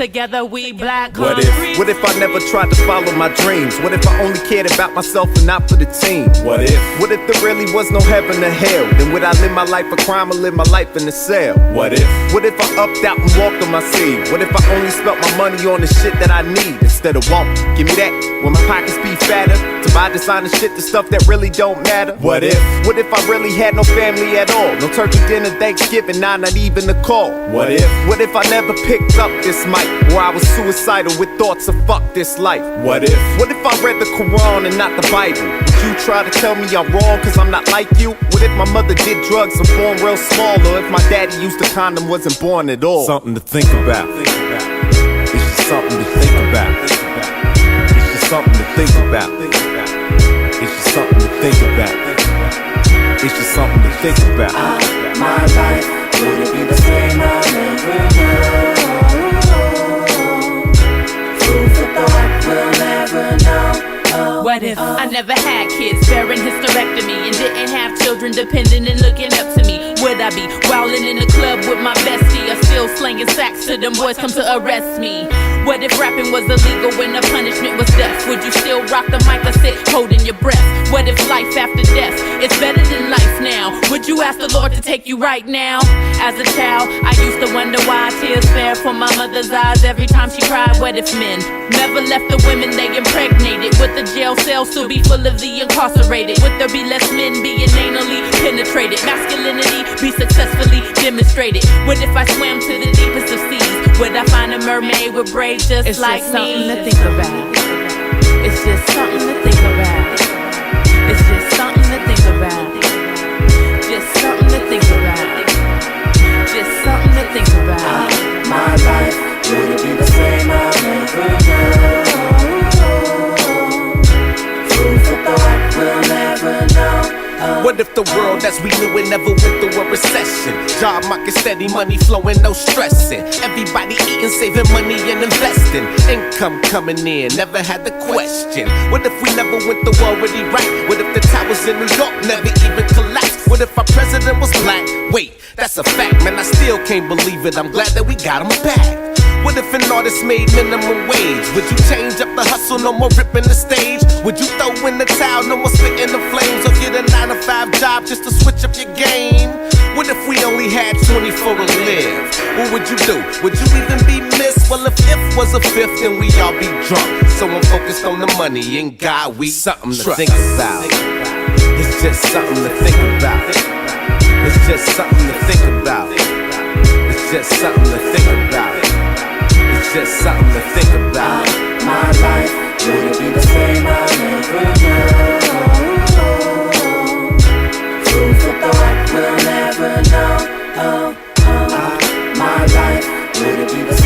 Together we black What if I never tried to follow my dreams? What if I only cared about myself and not for the team? What if there really was no heaven or hell? Then would I live my life a crime or live my life in a cell? What if I upped out and walked on my seed? What if I only spent my money on the shit that I need instead of want? Give me that when my pockets be fatter to buy designer shit, the stuff that really don't matter. What if I really had no family at all? No turkey dinner, Thanksgiving, not even a call. What if I never picked up this mic, or I was suicidal with thoughts of fuck this life? What if I read the Quran and not the Bible? Would you try to tell me I'm wrong cause I'm not like you? What if my mother did drugs and born real small? Or if my daddy used a condom, wasn't born at all? Something to think about. It's just something to think about. It's just something to think about. It's just something to think about. It's just something to think about. My life, would it be the same? I'll never know. Food for thought, we'll never know. What if I never had kids, bearing hysterectomy, and didn't have children depending and looking up to me? Would I be wildin' in the club with my bestie, or still slinging sacks till them boys come to arrest me? What if rapping was illegal when the punishment was death? Would you still rock the mic or sit holding your breath? What if life after death is better than life now? Would you ask the Lord to take you right now? As a child, I used to wonder why tears fell from my mother's eyes every time she cried. What if men never left the women they impregnated? Would the jail cell still be full of the incarcerated? Would there be less men being anally penetrated? Masculinity be successfully demonstrated? What if I swam to the deepest of seas? Would I find a mermaid with braids just it's like just me? Something to think about. It's just something to think about. It's just something to think about. Just something to think about. Just something to think about. My life, would it be the same? I'll never know. Food for thought, we'll never know. What if the world as we knew it never went through a recession? Job market steady, money flowing, no stressing. Everybody eating, saving money and investing. Income coming in, never had the question. What if we never went to war with Iraq? What if the towers in New York never even collapsed? What if our president was black? Wait, that's a fact, man, I still can't believe it. I'm glad that we got him back. What if an artist made minimum wage? Would you change up the hustle, no more ripping the stage? Would you throw in the towel, no more spitting the flames? Or get a 9-to-5 job just to switch up your game? What if we only had 24 to live? What would you do? Would you even be missed? Well, if was a fifth, then we all be drunk. So I'm focused on the money and God, we something to think about. It's just something to think about. It's just something to think about. It's just something to think about. It's just something to think about. My life, would it be the same? I'll never know. Food for thought, we'll never know. My life, would it be the same?